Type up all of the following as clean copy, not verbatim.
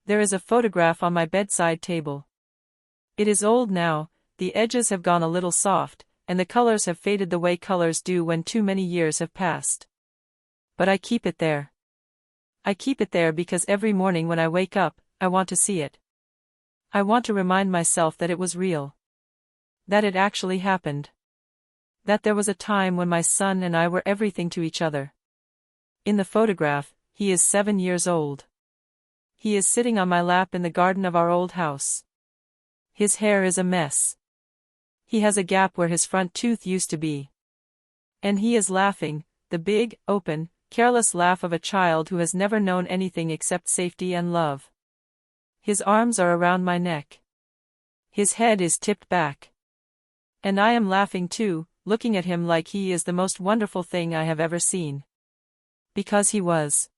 There is a photograph on my bedside table. It is old now, the edges have gone a little soft, and the colors have faded the way colors do when too many years have passed. But I keep it there. I keep it there because every morning when I wake up, I want to see it. I want to remind myself that it was real. That it actually happened. That there was a time when my son and I were everything to each other. In the photograph, he is 7 years old. He is sitting on my lap in the garden of our old house. His hair is a mess. He has a gap where his front tooth used to be. And he is laughing, the big, open, careless laugh of a child who has never known anything except safety and love. His arms are around my neck. His head is tipped back. And I am laughing too, looking at him like he is the most wonderful thing I have ever seen. Because he was.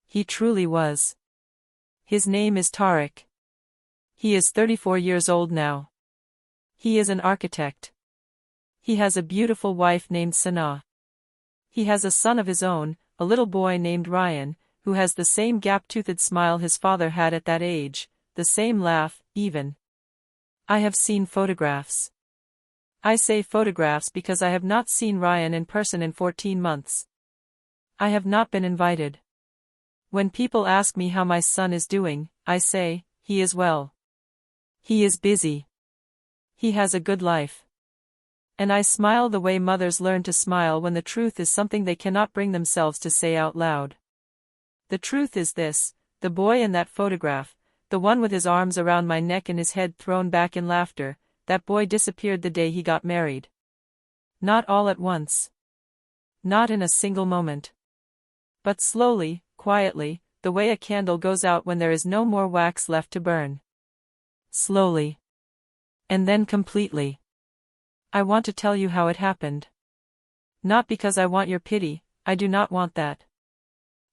He truly was. His name is Tariq. He is 34 years old now. He is an architect. He has a beautiful wife named Sana. He has a son of his own, a little boy named Ryan, who has the same gap-toothed smile his father had at that age, the same laugh, even. I have seen photographs. I say photographs because I have not seen Ryan in person in 14 months. I have not been invited. When people ask me how my son is doing, I say, he is well. He is busy. He has a good life. And I smile the way mothers learn to smile when the truth is something they cannot bring themselves to say out loud. The truth is this: the boy in that photograph, the one with his arms around my neck and his head thrown back in laughter, that boy disappeared the day he got married. Not all at once. Not in a single moment. But slowly, quietly, the way a candle goes out when there is no more wax left to burn. Slowly. And then completely. I want to tell you how it happened. Not because I want your pity, I do not want that.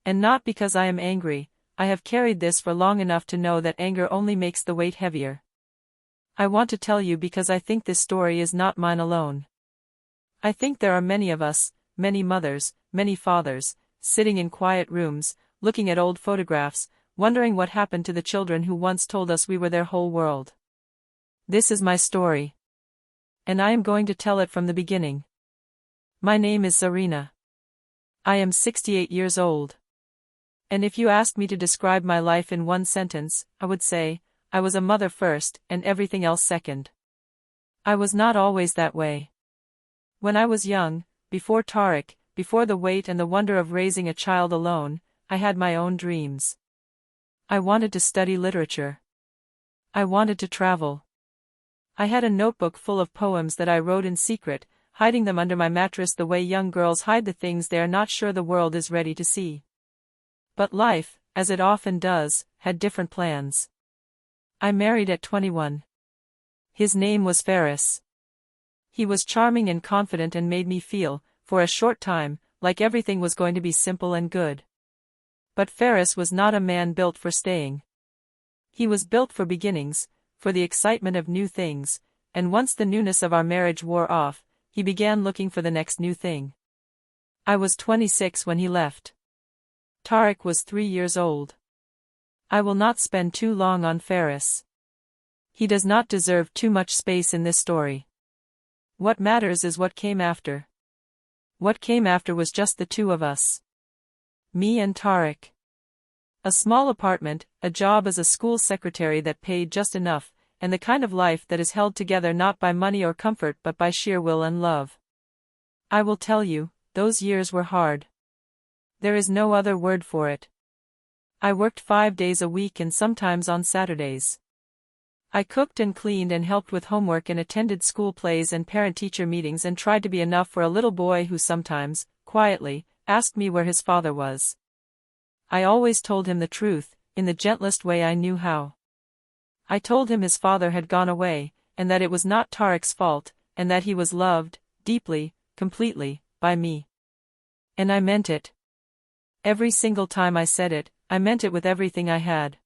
And not because I am angry, I have carried this for long enough to know that anger only makes the weight heavier. I want to tell you because I think this story is not mine alone. I think there are many of us, many mothers, many fathers, sitting in quiet rooms, looking at old photographs, wondering what happened to the children who once told us we were their whole world. This is my story. And I am going to tell it from the beginning. My name is Zarina. I am 68 years old. And if you asked me to describe my life in one sentence, I would say, I was a mother first, and everything else second. I was not always that way. When I was young, before Tariq, before the weight and the wonder of raising a child alone, I had my own dreams. I wanted to study literature. I wanted to travel. I had a notebook full of poems that I wrote in secret, hiding them under my mattress the way young girls hide the things they are not sure the world is ready to see. But life, as it often does, had different plans. I married at 21. His name was Ferris. He was charming and confident and made me feel, for a short time, like everything was going to be simple and good. But Ferris was not a man built for staying. He was built for beginnings, for the excitement of new things, and once the newness of our marriage wore off, he began looking for the next new thing. I was 26 when he left. Tariq was 3 years old. I will not spend too long on Ferris. He does not deserve too much space in this story. What matters is what came after. What came after was just the two of us. Me and Tariq. A small apartment, a job as a school secretary that paid just enough, and the kind of life that is held together not by money or comfort but by sheer will and love. I will tell you, those years were hard. There is no other word for it. I worked 5 days a week and sometimes on Saturdays. I cooked and cleaned and helped with homework and attended school plays and parent-teacher meetings and tried to be enough for a little boy who sometimes, quietly, asked me where his father was. I always told him the truth, in the gentlest way I knew how. I told him his father had gone away, and that it was not Tariq's fault, and that he was loved, deeply, completely, by me. And I meant it. Every single time I said it, I meant it with everything I had.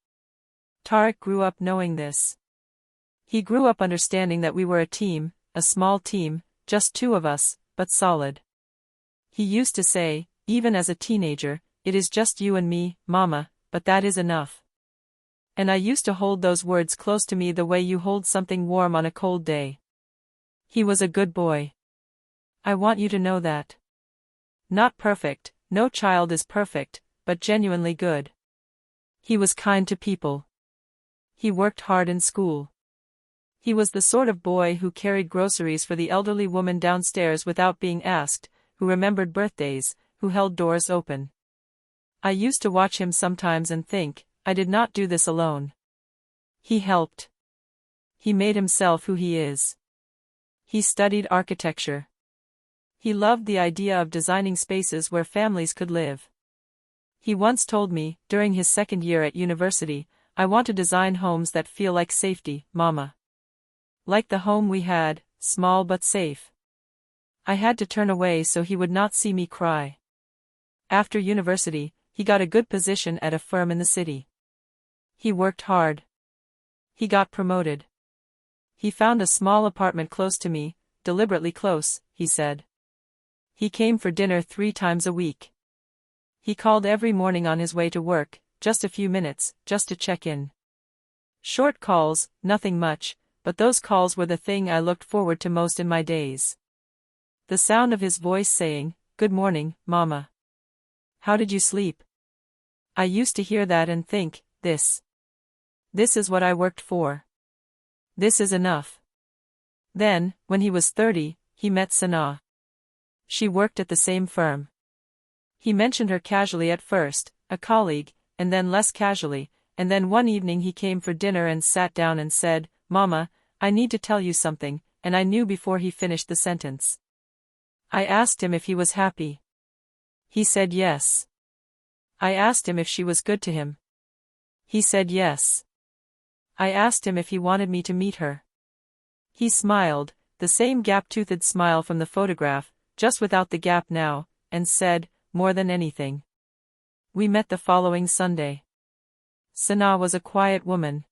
Tariq grew up knowing this. He grew up understanding that we were a team, a small team, just two of us, but solid. He used to say, even as a teenager, "It is just you and me, Mama, but that is enough." And I used to hold those words close to me the way you hold something warm on a cold day. He was a good boy. I want you to know that. Not perfect, no child is perfect, but genuinely good. He was kind to people. He worked hard in school. He was the sort of boy who carried groceries for the elderly woman downstairs without being asked, who remembered birthdays, who held doors open. I used to watch him sometimes and think, I did not do this alone. He helped. He made himself who he is. He studied architecture. He loved the idea of designing spaces where families could live. He once told me, during his second year at university, I want to design homes that feel like safety, Mama. Like the home we had, small but safe. I had to turn away so he would not see me cry. After university, he got a good position at a firm in the city. He worked hard. He got promoted. He found a small apartment close to me, deliberately close, he said. He came for dinner 3 times a week. He called every morning on his way to work, just a few minutes, just to check in. Short calls, nothing much, but those calls were the thing I looked forward to most in my days. The sound of his voice saying, "Good morning, Mama. How did you sleep?" I used to hear that and think, this is what I worked for. This is enough. Then, when he was 30, he met Sana. She worked at the same firm. He mentioned her casually at first, a colleague, and then less casually, and then one evening he came for dinner and sat down and said, "Mama, I need to tell you something," and I knew before he finished the sentence. I asked him if he was happy. He said yes. I asked him if she was good to him. He said yes. I asked him if he wanted me to meet her. He smiled, the same gap-toothed smile from the photograph, just without the gap now, and said, "More than anything." We met the following Sunday. Sana was a quiet woman.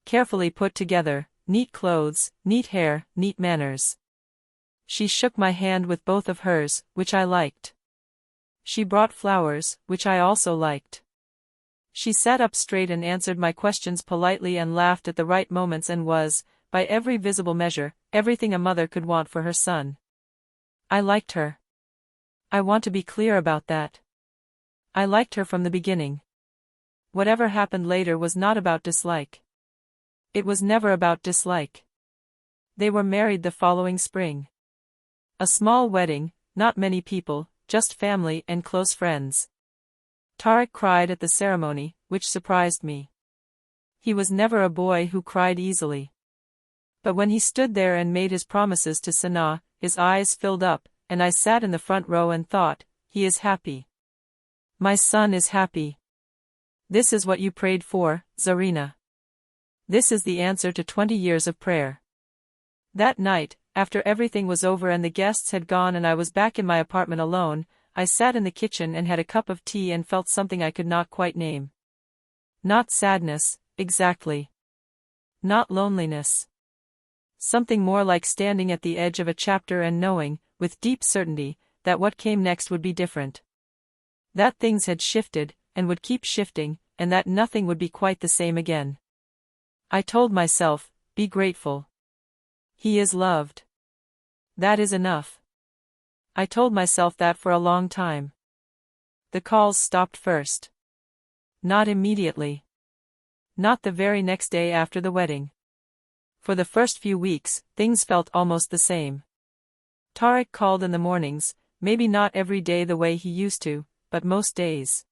Carefully put together, neat clothes, neat hair, neat manners. She shook my hand with both of hers, which I liked. She brought flowers, which I also liked. She sat up straight and answered my questions politely and laughed at the right moments and was, by every visible measure, everything a mother could want for her son. I liked her. I want to be clear about that. I liked her from the beginning. Whatever happened later was not about dislike. It was never about dislike. They were married the following spring. A small wedding, not many people, just family and close friends. Tarek cried at the ceremony, which surprised me. He was never a boy who cried easily. But when he stood there and made his promises to Sana, his eyes filled up, and I sat in the front row and thought, he is happy. My son is happy. This is what you prayed for, Zarina. This is the answer to 20 years of prayer. That night, after everything was over and the guests had gone and I was back in my apartment alone, I sat in the kitchen and had a cup of tea and felt something I could not quite name. Not sadness, exactly. Not loneliness. Something more like standing at the edge of a chapter and knowing, with deep certainty, that what came next would be different. That things had shifted, and would keep shifting, and that nothing would be quite the same again. I told myself, be grateful. He is loved. That is enough. I told myself that for a long time. The calls stopped first. Not immediately. Not the very next day after the wedding. For the first few weeks, things felt almost the same. Tarek called in the mornings, maybe not every day the way he used to, but most days.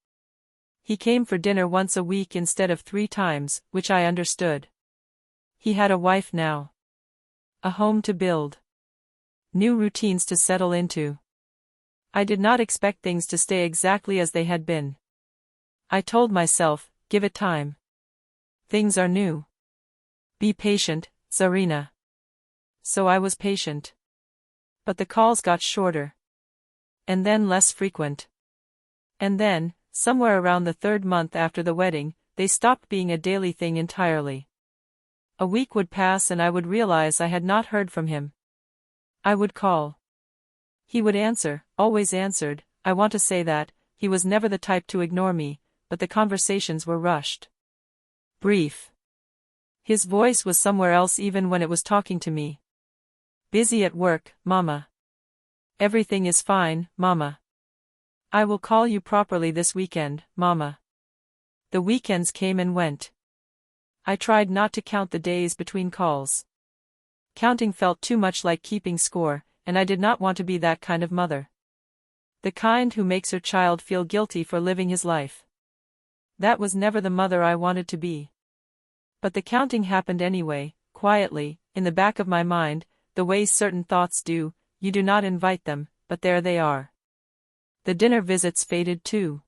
He came for dinner once a week instead of 3 times, which I understood. He had a wife now. A home to build. New routines to settle into. I did not expect things to stay exactly as they had been. I told myself, give it time. Things are new. Be patient, Zarina. So I was patient. But the calls got shorter. And then less frequent. And then, somewhere around the 3rd month after the wedding, they stopped being a daily thing entirely. A week would pass and I would realize I had not heard from him. I would call. He would answer, always answered. I want to say that, he was never the type to ignore me, but the conversations were rushed. Brief. His voice was somewhere else even when it was talking to me. Busy at work, Mama. Everything is fine, Mama. I will call you properly this weekend, Mama. The weekends came and went. I tried not to count the days between calls. Counting felt too much like keeping score, and I did not want to be that kind of mother. The kind who makes her child feel guilty for living his life. That was never the mother I wanted to be. But the counting happened anyway, quietly, in the back of my mind, the way certain thoughts do. You do not invite them, but there they are. The dinner visits faded too.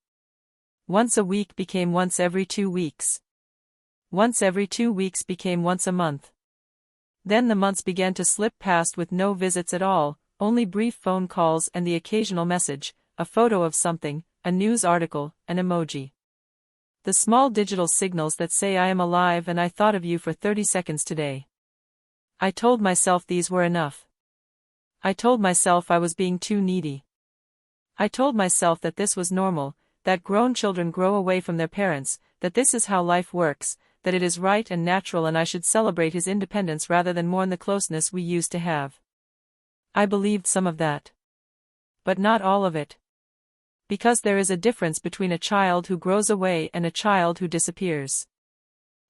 Once a week became once every 2 weeks. Once every 2 weeks became once a month. Then the months began to slip past with no visits at all, only brief phone calls and the occasional message, a photo of something, a news article, an emoji. The small digital signals that say I am alive and I thought of you for 30 seconds today. I told myself these were enough. I told myself I was being too needy. I told myself that this was normal, that grown children grow away from their parents, that this is how life works, that it is right and natural and I should celebrate his independence rather than mourn the closeness we used to have. I believed some of that. But not all of it. Because there is a difference between a child who grows away and a child who disappears.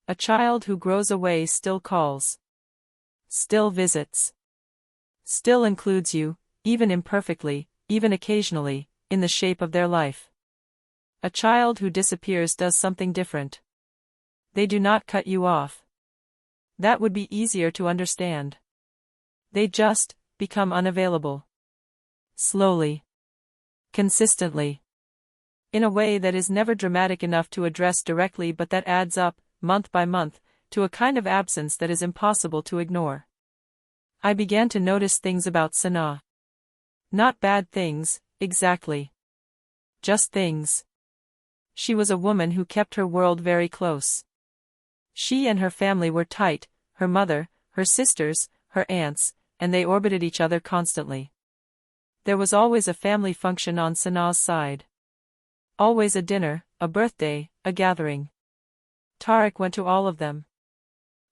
A child who grows away still calls. Still visits. Still includes you, even imperfectly, even occasionally, in the shape of their life. A child who disappears does something different. They do not cut you off. That would be easier to understand. They just become unavailable. Slowly. Consistently. In a way that is never dramatic enough to address directly but that adds up, month by month, to a kind of absence that is impossible to ignore. I began to notice things about Sanaa. Not bad things, exactly. Just things. She was a woman who kept her world very close. She and her family were tight, her mother, her sisters, her aunts, and they orbited each other constantly. There was always a family function on Sanaa's side. Always a dinner, a birthday, a gathering. Tarek went to all of them.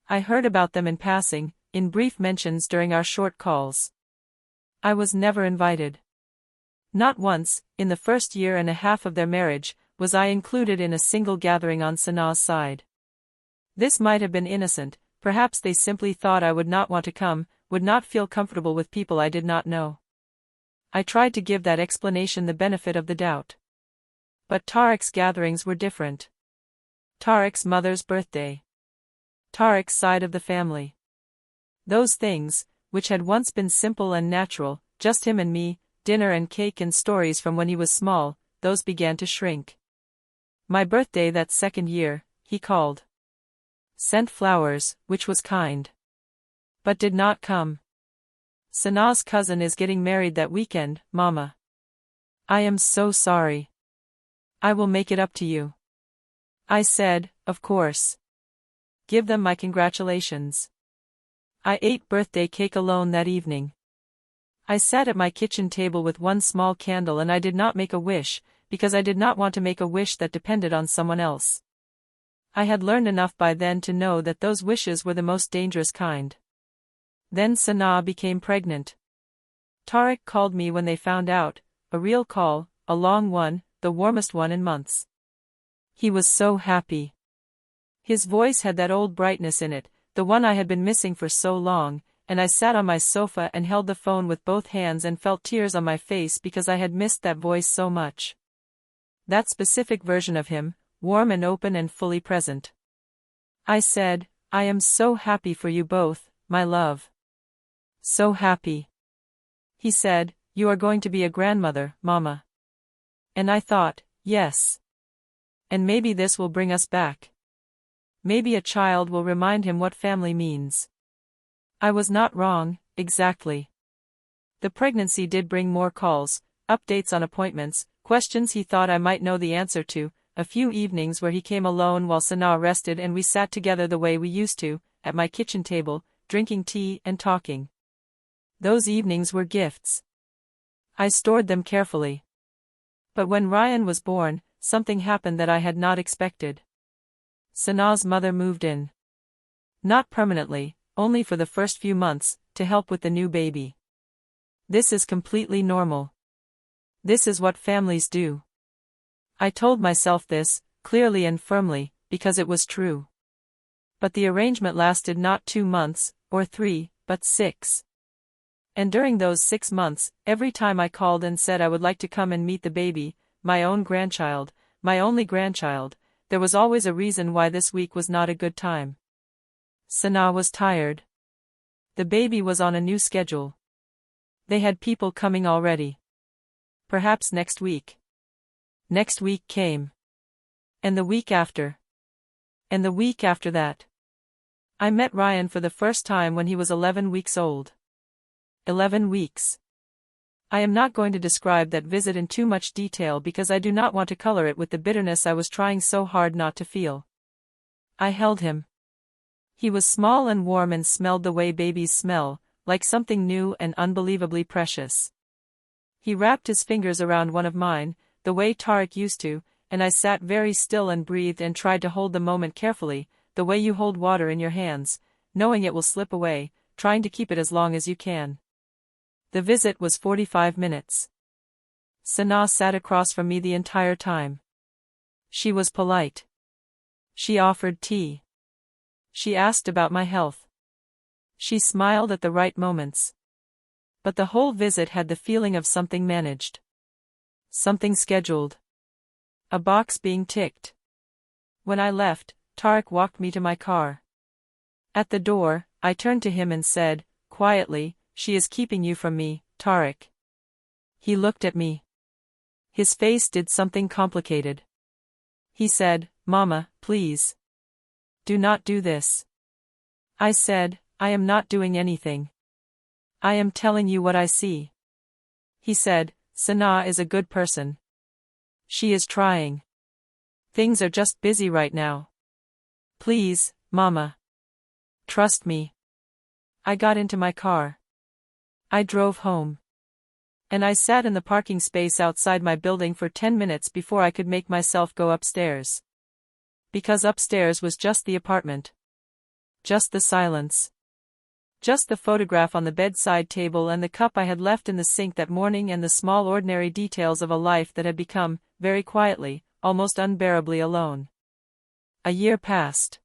I heard about them in passing, in brief mentions during our short calls. I was never invited. Not once, in the first year and a half of their marriage, was I included in a single gathering on Sanaa's side. This might have been innocent, perhaps they simply thought I would not want to come, would not feel comfortable with people I did not know. I tried to give that explanation the benefit of the doubt. But Tarek's gatherings were different. Tarek's mother's birthday. Tarek's side of the family. Those things, which had once been simple and natural, just him and me, dinner and cake and stories from when he was small, those began to shrink. My birthday that second year, he called. Sent flowers, which was kind. But did not come. Sanaa's cousin is getting married that weekend, Mama. I am so sorry. I will make it up to you. I said, of course. Give them my congratulations. I ate birthday cake alone that evening. I sat at my kitchen table with one small candle and I did not make a wish, because I did not want to make a wish that depended on someone else. I had learned enough by then to know that those wishes were the most dangerous kind. Then Sanaa became pregnant. Tarek called me when they found out, a real call, a long one, the warmest one in months. He was so happy. His voice had that old brightness in it, the one I had been missing for so long, and I sat on my sofa and held the phone with both hands and felt tears on my face because I had missed that voice so much. That specific version of him, warm and open and fully present. I said, I am so happy for you both, my love. So happy. He said, you are going to be a grandmother, Mama. And I thought, yes. And maybe this will bring us back. Maybe a child will remind him what family means. I was not wrong, exactly. The pregnancy did bring more calls, updates on appointments, questions he thought I might know the answer to, a few evenings where he came alone while Sanaa rested and we sat together the way we used to, at my kitchen table, drinking tea and talking. Those evenings were gifts. I stored them carefully. But when Ryan was born, something happened that I had not expected. Sanaa's mother moved in. Not permanently, only for the first few months, to help with the new baby. This is completely normal. This is what families do. I told myself this, clearly and firmly, because it was true. But the arrangement lasted not 2 months, or 3, but 6. And during those 6 months, every time I called and said I would like to come and meet the baby, my own grandchild, my only grandchild, there was always a reason why this week was not a good time. Sanaa was tired. The baby was on a new schedule. They had people coming already. Perhaps next week. Next week came. And the week after. And the week after that. I met Ryan for the first time when he was 11 weeks old. 11 weeks. I am not going to describe that visit in too much detail because I do not want to color it with the bitterness I was trying so hard not to feel. I held him. He was small and warm and smelled the way babies smell, like something new and unbelievably precious. He wrapped his fingers around one of mine, the way Tarek used to, and I sat very still and breathed and tried to hold the moment carefully, the way you hold water in your hands, knowing it will slip away, trying to keep it as long as you can. The visit was 45 minutes. Sanaa sat across from me the entire time. She was polite. She offered tea. She asked about my health. She smiled at the right moments. But the whole visit had the feeling of something managed. Something scheduled. A box being ticked. When I left, Tarek walked me to my car. At the door, I turned to him and said, quietly, "She is keeping you from me, Tarek." He looked at me. His face did something complicated. He said, "Mama, please. Do not do this." I said, "I am not doing anything. I am telling you what I see." He said, "Sanaa is a good person. She is trying. Things are just busy right now. Please, Mama. Trust me." I got into my car. I drove home. And I sat in the parking space outside my building for 10 minutes before I could make myself go upstairs. Because upstairs was just the apartment. Just the silence. Just the photograph on the bedside table and the cup I had left in the sink that morning and the small ordinary details of a life that had become, very quietly, almost unbearably alone. A year passed.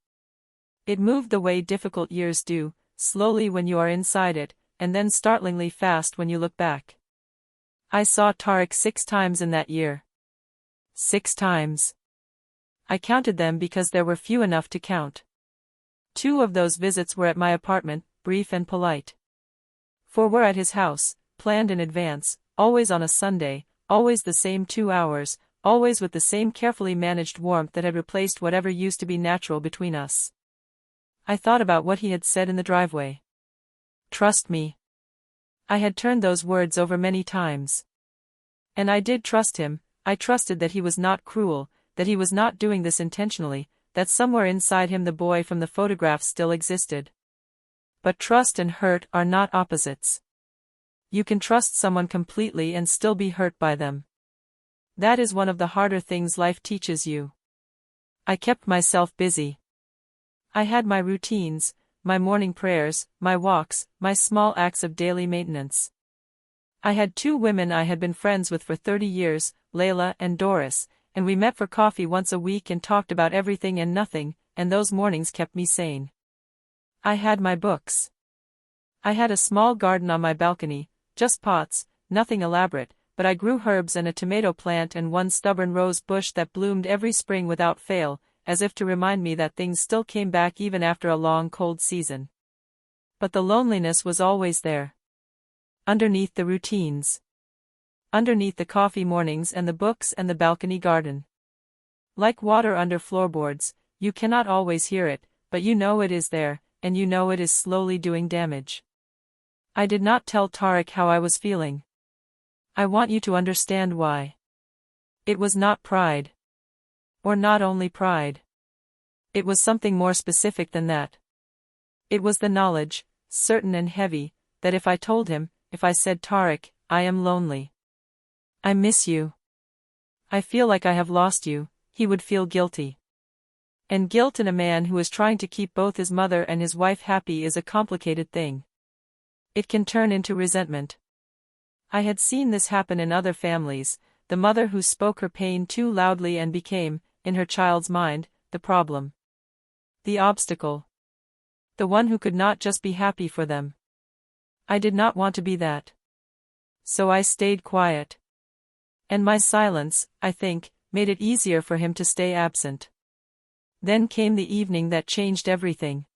It moved the way difficult years do, slowly when you are inside it, and then startlingly fast when you look back. I saw Tarek 6 times in that year. 6 times. I counted them because there were few enough to count. 2 of those visits were at my apartment, brief and polite. 4 were at his house, planned in advance, always on a Sunday, always the same 2 hours, always with the same carefully managed warmth that had replaced whatever used to be natural between us. I thought about what he had said in the driveway. Trust me. I had turned those words over many times. And I did trust him. I trusted that he was not cruel, that he was not doing this intentionally, that somewhere inside him the boy from the photograph still existed. But trust and hurt are not opposites. You can trust someone completely and still be hurt by them. That is one of the harder things life teaches you. I kept myself busy. I had my routines, my morning prayers, my walks, my small acts of daily maintenance. I had 2 women I had been friends with for 30 years, Layla and Doris, and we met for coffee once a week and talked about everything and nothing, and those mornings kept me sane. I had my books. I had a small garden on my balcony, just pots, nothing elaborate, but I grew herbs and a tomato plant and one stubborn rose bush that bloomed every spring without fail, as if to remind me that things still came back even after a long cold season. But the loneliness was always there. Underneath the routines. Underneath the coffee mornings and the books and the balcony garden. Like water under floorboards, you cannot always hear it, but you know it is there, and you know it is slowly doing damage. I did not tell Tarek how I was feeling. I want you to understand why. It was not pride. Or not only pride. It was something more specific than that. It was the knowledge, certain and heavy, that if I told him, if I said, "Tarek, I am lonely. I miss you. I feel like I have lost you," he would feel guilty. And guilt in a man who is trying to keep both his mother and his wife happy is a complicated thing. It can turn into resentment. I had seen this happen in other families, the mother who spoke her pain too loudly and became, in her child's mind, the problem. The obstacle. The one who could not just be happy for them. I did not want to be that. So I stayed quiet. And my silence, I think, made it easier for him to stay absent. Then came the evening that changed everything.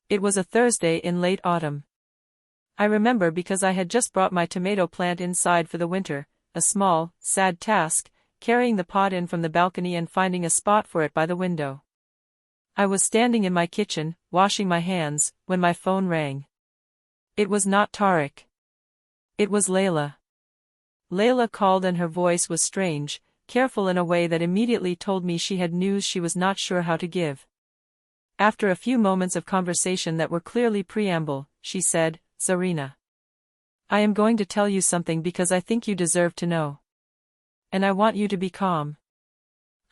It was a Thursday in late autumn. I remember because I had just brought my tomato plant inside for the winter, a small, sad task, carrying the pot in from the balcony and finding a spot for it by the window. I was standing in my kitchen, washing my hands, when my phone rang. It was not Tariq. It was Layla. Layla called and her voice was strange, careful in a way that immediately told me she had news she was not sure how to give. After a few moments of conversation that were clearly preamble, she said, "Zarina, I am going to tell you something because I think you deserve to know. And I want you to be calm."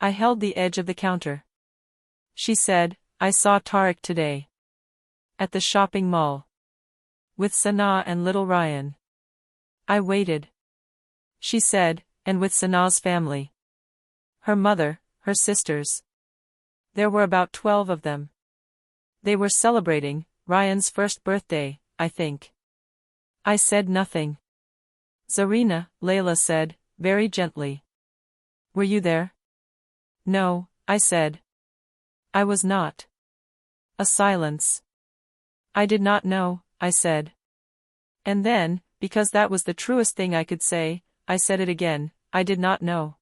I held the edge of the counter. She said, "I saw Tariq today. At the shopping mall. With Sanaa and little Ryan." I waited. She said, "And with Sanaa's family. Her mother, her sisters. There were about 12 of them. They were celebrating Ryan's first birthday, I think." I said nothing. "Zarina," Layla said, very gently. "Were you there?" "No," I said. "I was not." A silence. "I did not know," I said. And then, because that was the truest thing I could say, I said it again, "I did not know."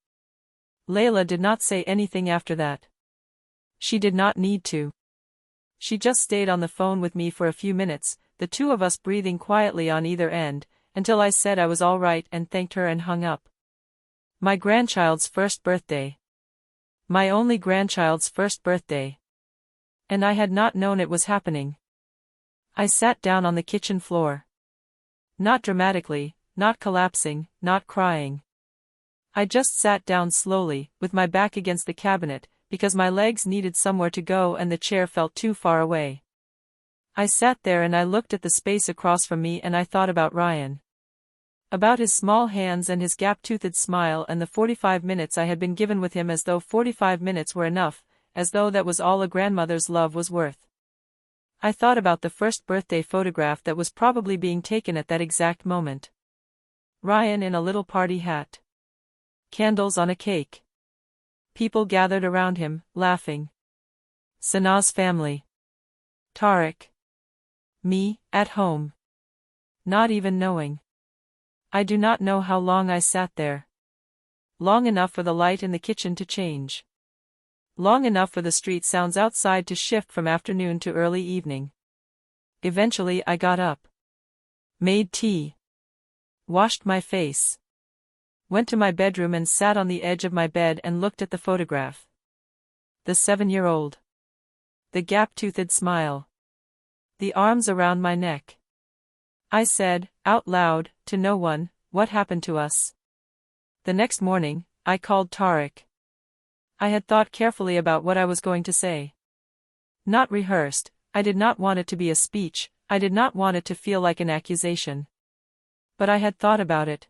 Layla did not say anything after that. She did not need to. She just stayed on the phone with me for a few minutes, the two of us breathing quietly on either end, until I said I was all right and thanked her and hung up. My grandchild's first birthday. My only grandchild's first birthday. And I had not known it was happening. I sat down on the kitchen floor. Not dramatically, not collapsing, not crying. I just sat down slowly, with my back against the cabinet, because my legs needed somewhere to go and the chair felt too far away. I sat there and I looked at the space across from me and I thought about Ryan. About his small hands and his gap-toothed smile and the 45 minutes I had been given with him, as though 45 minutes were enough, as though that was all a grandmother's love was worth. I thought about the first birthday photograph that was probably being taken at that exact moment. Ryan in a little party hat. Candles on a cake. People gathered around him, laughing. Sanaa's family. Tariq. Me, at home. Not even knowing. I do not know how long I sat there. Long enough for the light in the kitchen to change. Long enough for the street sounds outside to shift from afternoon to early evening. Eventually I got up. Made tea. Washed my face. Went to my bedroom and sat on the edge of my bed and looked at the photograph. The 7-year-old. The gap-toothed smile. The arms around my neck. I said, out loud, to no one, "What happened to us?" The next morning, I called Tariq. I had thought carefully about what I was going to say. Not rehearsed, I did not want it to be a speech, I did not want it to feel like an accusation. But I had thought about it.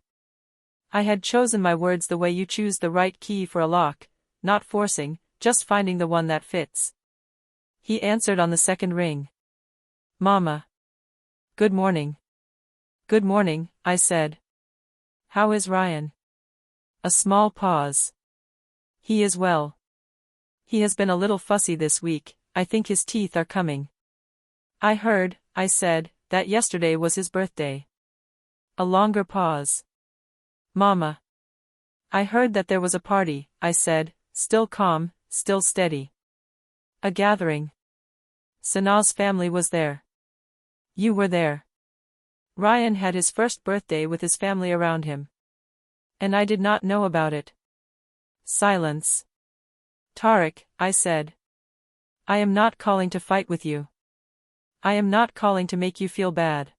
I had chosen my words the way you choose the right key for a lock, not forcing, just finding the one that fits. He answered on the second ring. "Mama. Good morning." "Good morning," I said. "How is Ryan?" A small pause. "He is well. He has been a little fussy this week, I think his teeth are coming." "I heard," I said, "that yesterday was his birthday." A longer pause. "Mama. I heard that there was a party," I said, still calm, still steady. "A gathering. Sanaa's family was there. You were there. Ryan had his first birthday with his family around him. And I did not know about it." Silence. "Tariq," I said. "I am not calling to fight with you. I am not calling to make you feel bad.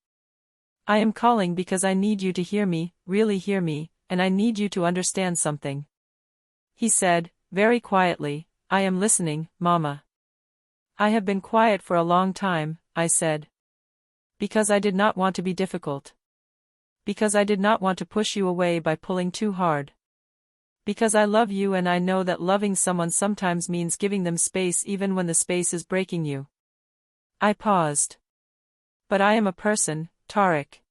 I am calling because I need you to hear me, really hear me, and I need you to understand something." He said, very quietly, I am listening, Mama. I have been quiet for a long time, I said. Because I did not want to be difficult. Because I did not want to push you away by pulling too hard. Because I love you and I know that loving someone sometimes means giving them space even when the space is breaking you. I paused. But I am a person, Tarek.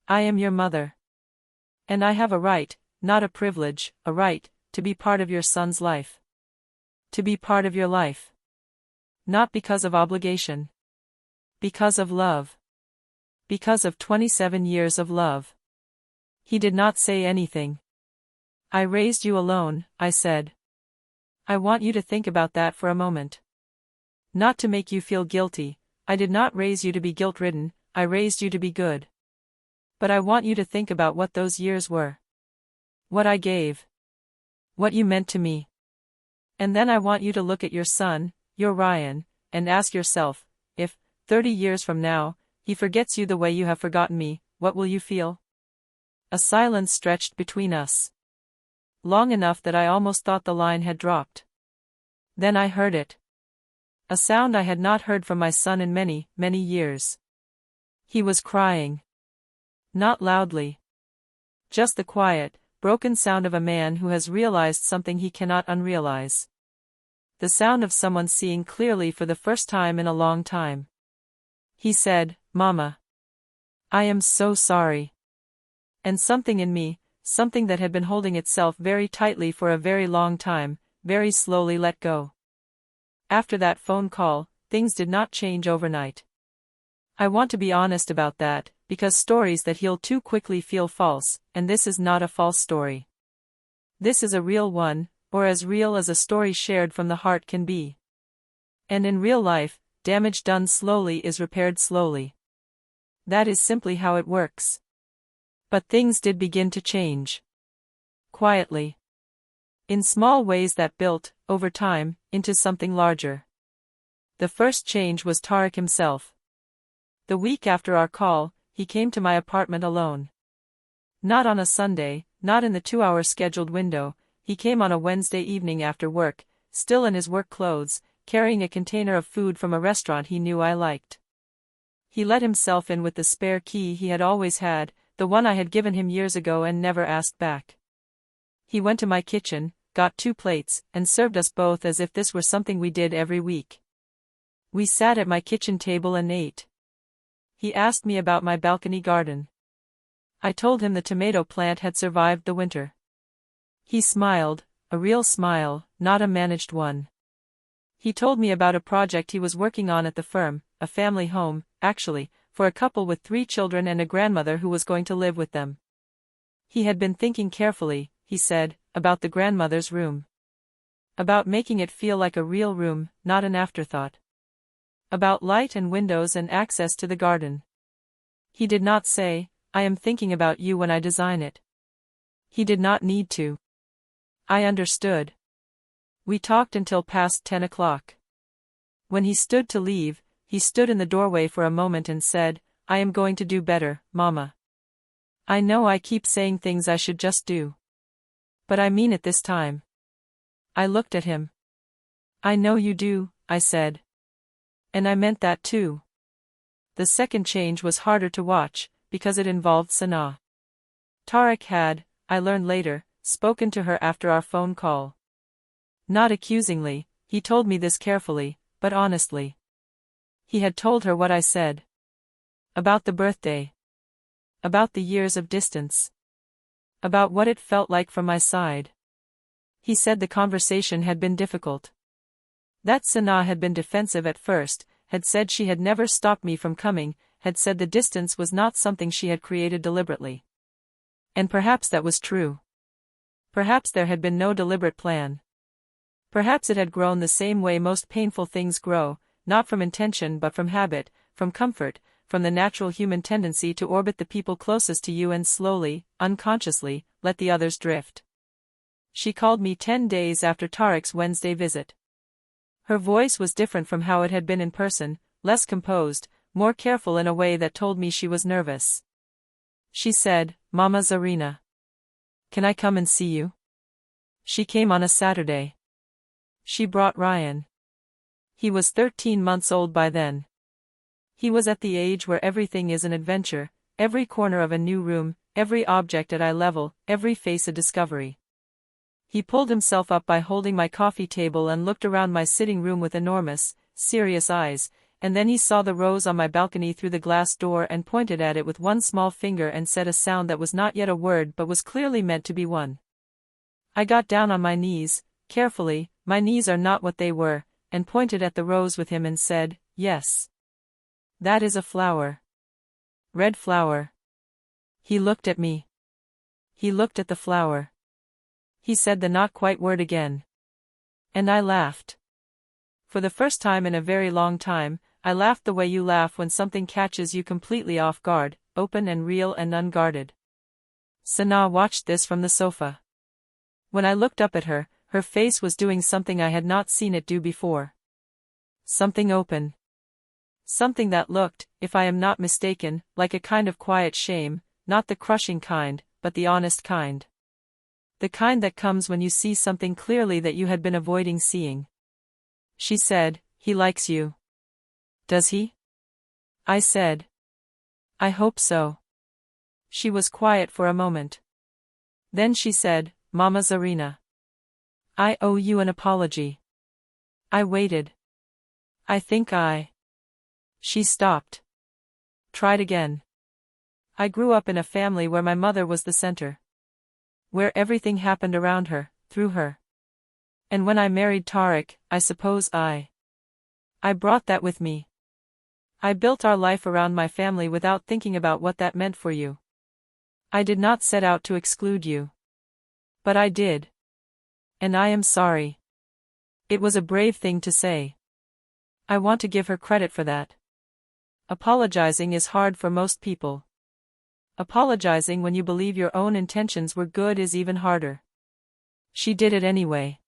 I am your mother. And I have a right, not a privilege, a right, to be part of your son's life. To be part of your life. Not because of obligation. Because of love. Because of 27 years of love. He did not say anything. I raised you alone, I said. I want you to think about that for a moment. Not to make you feel guilty, I did not raise you to be guilt-ridden, I raised you to be good. But I want you to think about what those years were. What I gave. What you meant to me. And then I want you to look at your son, your Ryan, and ask yourself, if, 30 years from now, he forgets you the way you have forgotten me, what will you feel? A silence stretched between us. Long enough that I almost thought the line had dropped. Then I heard it. A sound I had not heard from my son in many, many years. He was crying. Not loudly. Just the quiet, broken sound of a man who has realized something he cannot unrealize. The sound of someone seeing clearly for the first time in a long time. He said, Mama. I am so sorry. And something in me, something that had been holding itself very tightly for a very long time, very slowly let go. After that phone call, things did not change overnight. I want to be honest about that, because stories that heal too quickly feel false, and this is not a false story. This is a real one, or as real as a story shared from the heart can be. And in real life, damage done slowly is repaired slowly. That is simply how it works. But things did begin to change. Quietly. In small ways that built, over time, into something larger. The first change was Tarek himself. The week after our call, he came to my apartment alone. Not on a Sunday, not in the 2-hour scheduled window, he came on a Wednesday evening after work, still in his work clothes, carrying a container of food from a restaurant he knew I liked. He let himself in with the spare key he had always had, the one I had given him years ago and never asked back. He went to my kitchen, got 2 plates, and served us both as if this were something we did every week. We sat at my kitchen table and ate. He asked me about my balcony garden. I told him the tomato plant had survived the winter. He smiled, a real smile, not a managed one. He told me about a project he was working on at the firm, a family home, actually, for a couple with 3 children and a grandmother who was going to live with them. He had been thinking carefully, he said, about the grandmother's room. About making it feel like a real room, not an afterthought. About light and windows and access to the garden. He did not say, I am thinking about you when I design it. He did not need to. I understood. We talked until past 10 o'clock. When he stood to leave, he stood in the doorway for a moment and said, I am going to do better, Mama. I know I keep saying things I should just do. But I mean it this time. I looked at him. I know you do, I said. And I meant that too. The second change was harder to watch, because it involved Sanaa. Tarek had, I learned later, spoken to her after our phone call. Not accusingly, he told me this carefully, but honestly. He had told her what I said. About the birthday. About the years of distance. About what it felt like from my side. He said the conversation had been difficult. That Sanaa had been defensive at first, had said she had never stopped me from coming, had said the distance was not something she had created deliberately. And perhaps that was true. Perhaps there had been no deliberate plan. Perhaps it had grown the same way most painful things grow, not from intention but from habit, from comfort, from the natural human tendency to orbit the people closest to you and slowly, unconsciously, let the others drift. She called me 10 days after Tarek's Wednesday visit. Her voice was different from how it had been in person, less composed, more careful in a way that told me she was nervous. She said, Mama Zarina. Can I come and see you? She came on a Saturday. She brought Ryan. He was 13 months old by then. He was at the age where everything is an adventure, every corner of a new room, every object at eye level, every face a discovery. He pulled himself up by holding my coffee table and looked around my sitting room with enormous, serious eyes, and then he saw the rose on my balcony through the glass door and pointed at it with one small finger and said a sound that was not yet a word but was clearly meant to be one. I got down on my knees, carefully, my knees are not what they were, and pointed at the rose with him and said, "Yes. That is a flower. Red flower." He looked at me. He looked at the flower. He said the not quite word again. And I laughed. For the first time in a very long time, I laughed the way you laugh when something catches you completely off guard, open and real and unguarded. Sanaa watched this from the sofa. When I looked up at her, her face was doing something I had not seen it do before. Something open. Something that looked, if I am not mistaken, like a kind of quiet shame, not the crushing kind, but the honest kind. The kind that comes when you see something clearly that you had been avoiding seeing. She said, "He likes you." "Does he?" I said. "I hope so." She was quiet for a moment. Then she said, "Mama Zarina, I owe you an apology." I waited. "I think I..." She stopped. Tried again. "I grew up in a family where my mother was the center. Where everything happened around her, through her. And when I married Tariq, I suppose I brought that with me. I built our life around my family without thinking about what that meant for you. I did not set out to exclude you. But I did. And I am sorry." It was a brave thing to say. I want to give her credit for that. Apologizing is hard for most people. Apologizing when you believe your own intentions were good is even harder. She did it anyway.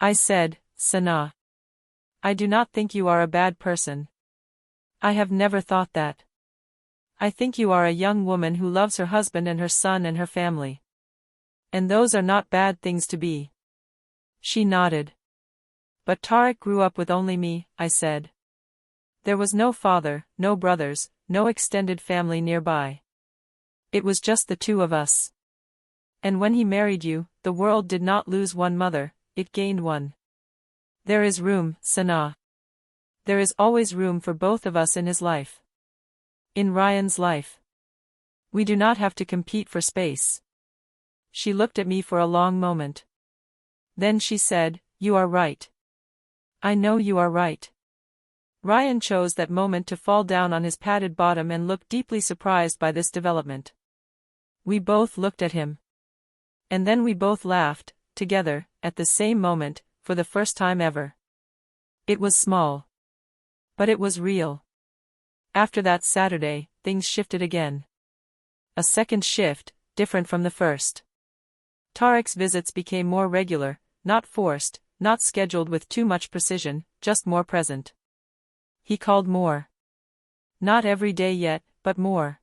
I said, "Sanaa, I do not think you are a bad person. I have never thought that. I think you are a young woman who loves her husband and her son and her family. And those are not bad things to be." She nodded. "But Tariq grew up with only me," I said. "There was no father, no brothers, no extended family nearby. It was just the two of us. And when he married you, the world did not lose one mother, it gained one. There is room, Sanaa. There is always room for both of us in his life. In Ryan's life. We do not have to compete for space." She looked at me for a long moment. Then she said, "You are right. I know you are right." Ryan chose that moment to fall down on his padded bottom and look deeply surprised by this development. We both looked at him. And then we both laughed, together, at the same moment, for the first time ever. It was small. But it was real. After that Saturday, things shifted again. A second shift, different from the first. Tariq's visits became more regular, not forced, not scheduled with too much precision, just more present. He called more. Not every day yet, but more.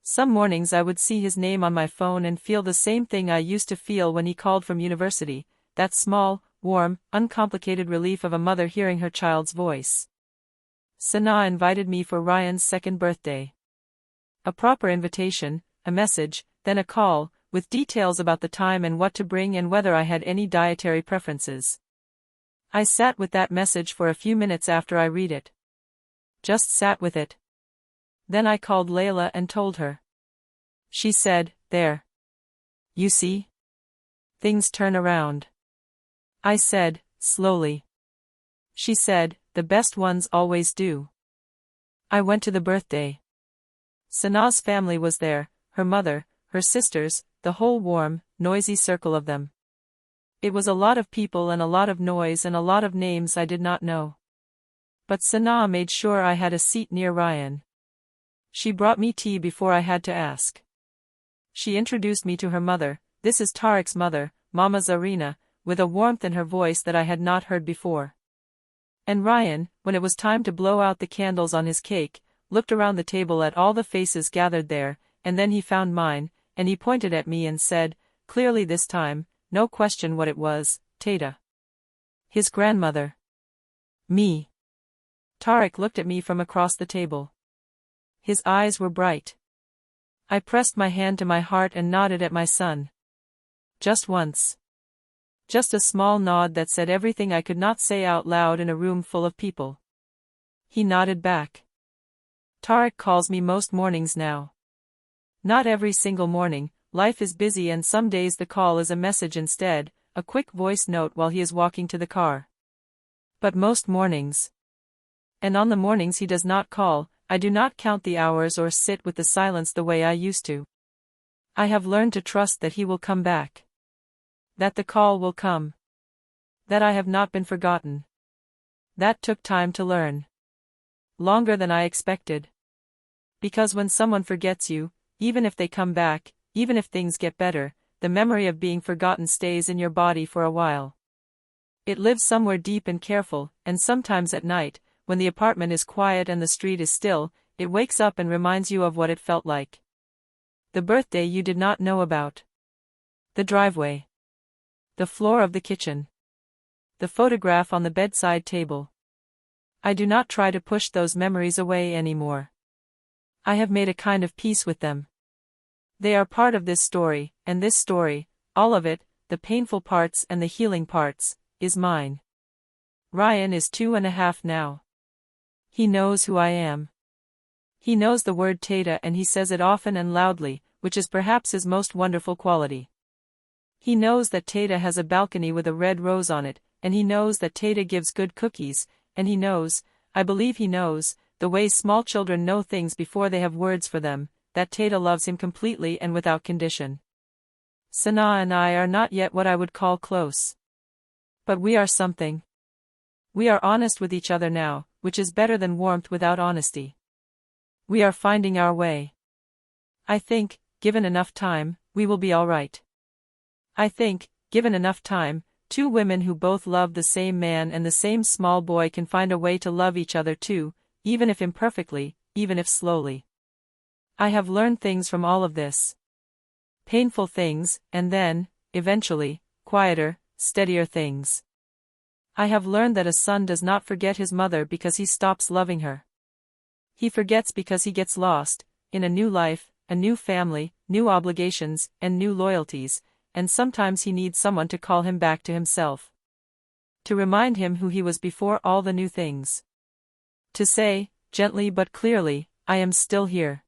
Some mornings I would see his name on my phone and feel the same thing I used to feel when he called from university, that small, warm, uncomplicated relief of a mother hearing her child's voice. Sanaa invited me for Ryan's second birthday. A proper invitation, a message, then a call, with details about the time and what to bring and whether I had any dietary preferences. I sat with that message for a few minutes after I read it. Just sat with it. Then I called Layla and told her. She said, "There. You see? Things turn around." I said, slowly. She said, "The best ones always do." I went to the birthday. Sanaa's family was there, her mother, her sisters, the whole warm, noisy circle of them. It was a lot of people and a lot of noise and a lot of names I did not know. But Sanaa made sure I had a seat near Ryan. She brought me tea before I had to ask. She introduced me to her mother, "This is Tariq's mother, Mama Zarina," with a warmth in her voice that I had not heard before. And Ryan, when it was time to blow out the candles on his cake, looked around the table at all the faces gathered there, and then he found mine, and he pointed at me and said, clearly this time, no question what it was, "Tata." His grandmother. Me. Tarek looked at me from across the table. His eyes were bright. I pressed my hand to my heart and nodded at my son. Just once. Just a small nod that said everything I could not say out loud in a room full of people. He nodded back. Tarek calls me most mornings now. Not every single morning, life is busy and some days the call is a message instead, a quick voice note while he is walking to the car. But most mornings. And on the mornings he does not call, I do not count the hours or sit with the silence the way I used to. I have learned to trust that he will come back. That the call will come. That I have not been forgotten. That took time to learn. Longer than I expected. Because when someone forgets you, even if they come back, even if things get better, the memory of being forgotten stays in your body for a while. It lives somewhere deep and careful, and sometimes at night, when the apartment is quiet and the street is still, it wakes up and reminds you of what it felt like. The birthday you did not know about. The driveway. The floor of the kitchen. The photograph on the bedside table. I do not try to push those memories away anymore. I have made a kind of peace with them. They are part of this story, and this story, all of it, the painful parts and the healing parts, is mine. Ryan is 2.5 now. He knows who I am. He knows the word Tata and he says it often and loudly, which is perhaps his most wonderful quality. He knows that Tata has a balcony with a red rose on it, and he knows that Tata gives good cookies, and he knows, I believe he knows, the way small children know things before they have words for them, that Tata loves him completely and without condition. Sanaa and I are not yet what I would call close. But we are something. We are honest with each other now, which is better than warmth without honesty. We are finding our way. I think, given enough time, we will be all right. I think, given enough time, two women who both love the same man and the same small boy can find a way to love each other too, even if imperfectly, even if slowly. I have learned things from all of this. Painful things, and then, eventually, quieter, steadier things. I have learned that a son does not forget his mother because he stops loving her. He forgets because he gets lost, in a new life, a new family, new obligations, and new loyalties, and sometimes he needs someone to call him back to himself. To remind him who he was before all the new things. To say, gently but clearly, I am still here.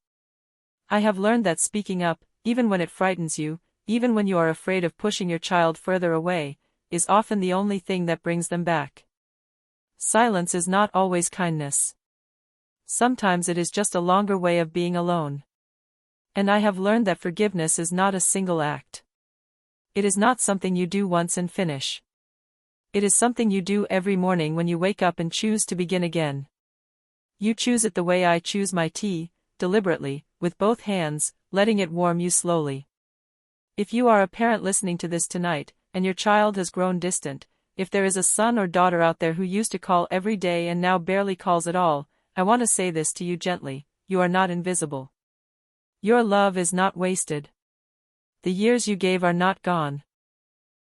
I have learned that speaking up, even when it frightens you, even when you are afraid of pushing your child further away, is often the only thing that brings them back. Silence is not always kindness. Sometimes it is just a longer way of being alone. And I have learned that forgiveness is not a single act. It is not something you do once and finish. It is something you do every morning when you wake up and choose to begin again. You choose it the way I choose my tea, deliberately, with both hands, letting it warm you slowly. If you are a parent listening to this tonight, and your child has grown distant, if there is a son or daughter out there who used to call every day and now barely calls at all, I want to say this to you gently, you are not invisible. Your love is not wasted. The years you gave are not gone.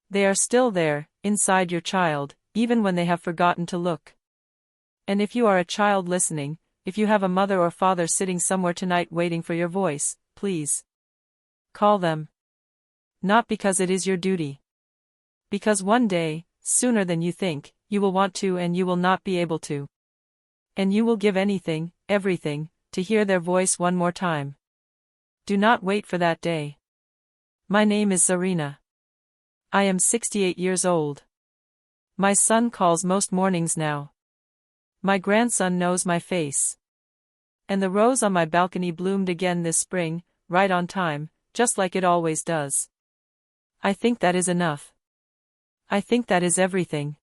They are still there, inside your child, even when they have forgotten to look. And if you are a child listening, if you have a mother or father sitting somewhere tonight waiting for your voice, please call them. Not because it is your duty. Because one day, sooner than you think, you will want to and you will not be able to. And you will give anything, everything, to hear their voice one more time. Do not wait for that day. My name is Zarina. I am 68 years old. My son calls most mornings now. My grandson knows my face. And the rose on my balcony bloomed again this spring, right on time, just like it always does. I think that is enough. I think that is everything.